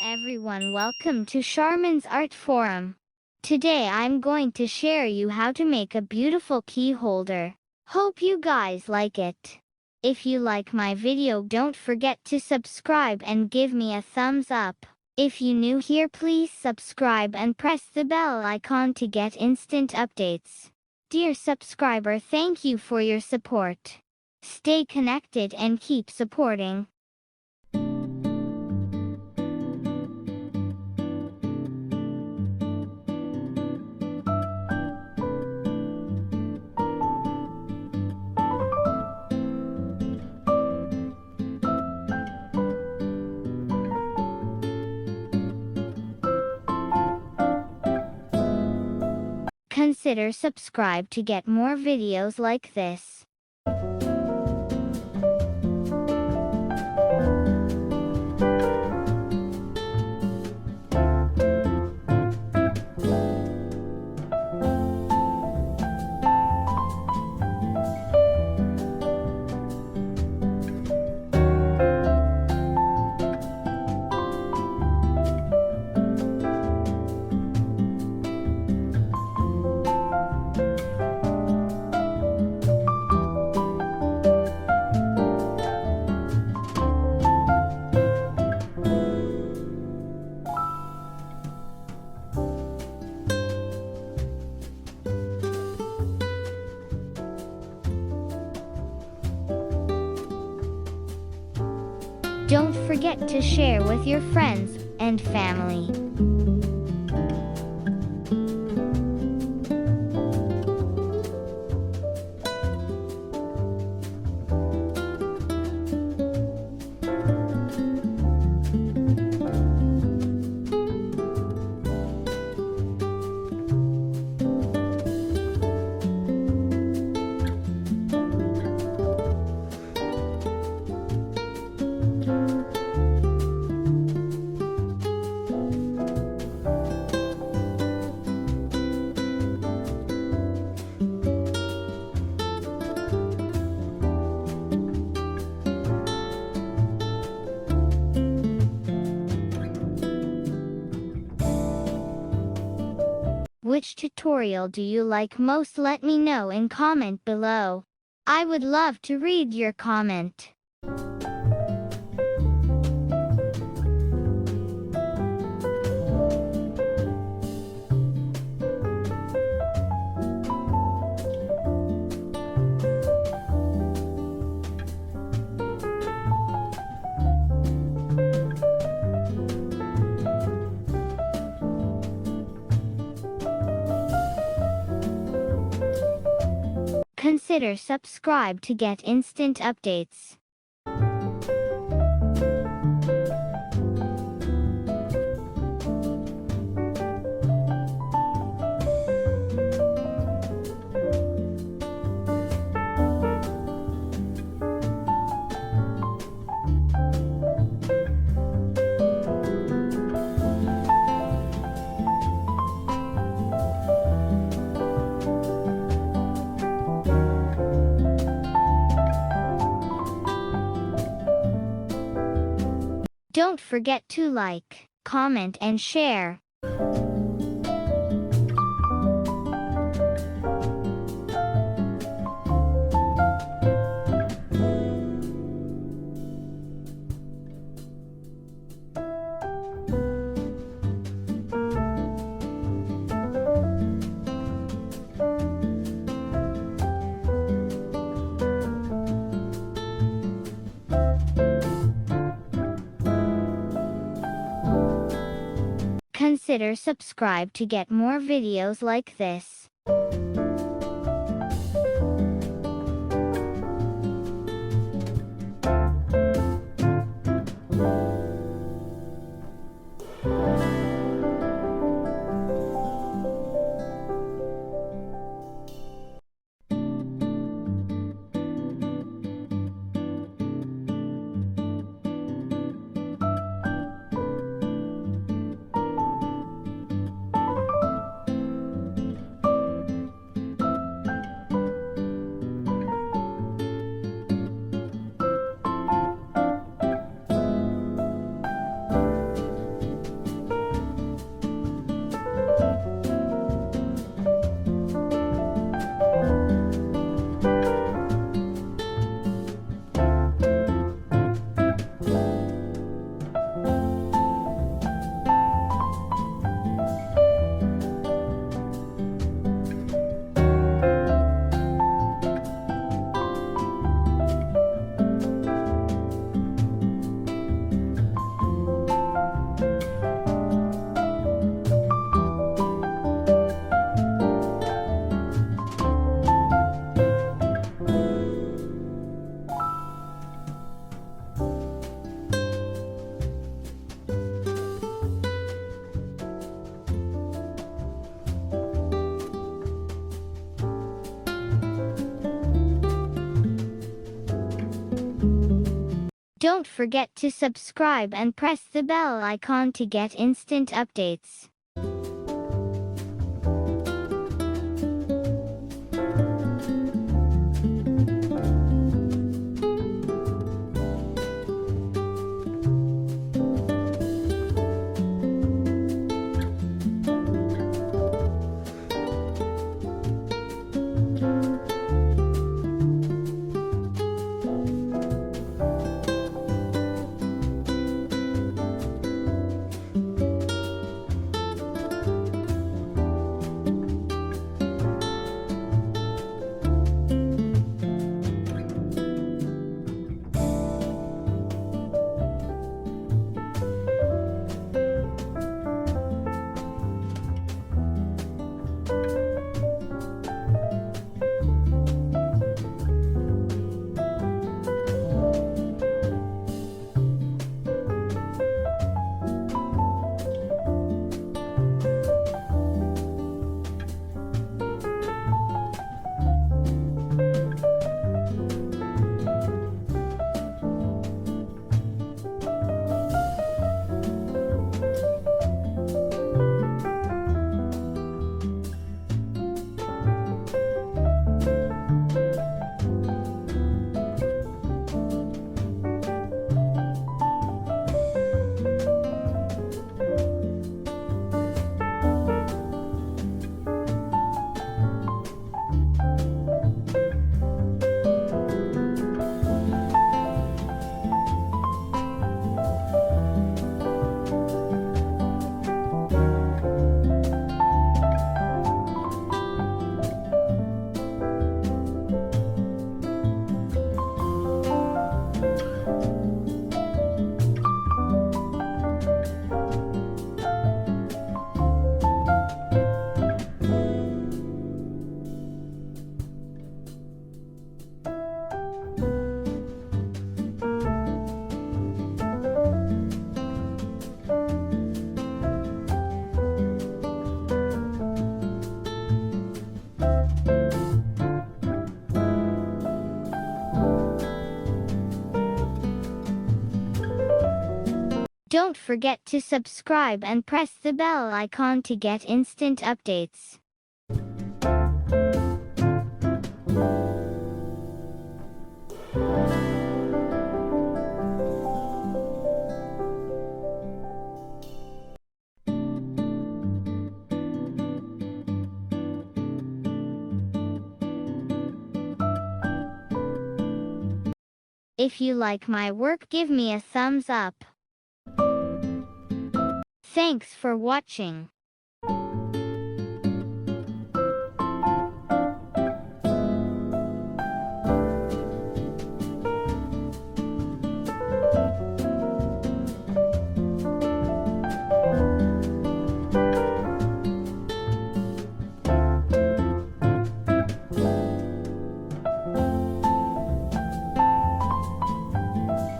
everyone, welcome to Sharmin's Art Forum. Today I'm going to share you how to make a beautiful key holder. Hope you guys like it. If you like my video, don't forget to subscribe and give me a thumbs up. If you new here, please subscribe and press the bell icon to get instant updates. Dear subscriber, thank you for your support. Stay connected and keep supporting. Consider subscribe to get more videos like this. Don't forget to share with your friends and family. Which tutorial do you like most? Let me know in comment below. I would love to read your comment. Consider subscribe to get instant updates. Don't forget to like, comment and share. Consider subscribe to get more videos like this. Don't forget to subscribe and press the bell icon to get instant updates. Don't forget to subscribe and press the bell icon to get instant updates. If you like my work, give me a thumbs up. Thanks for watching.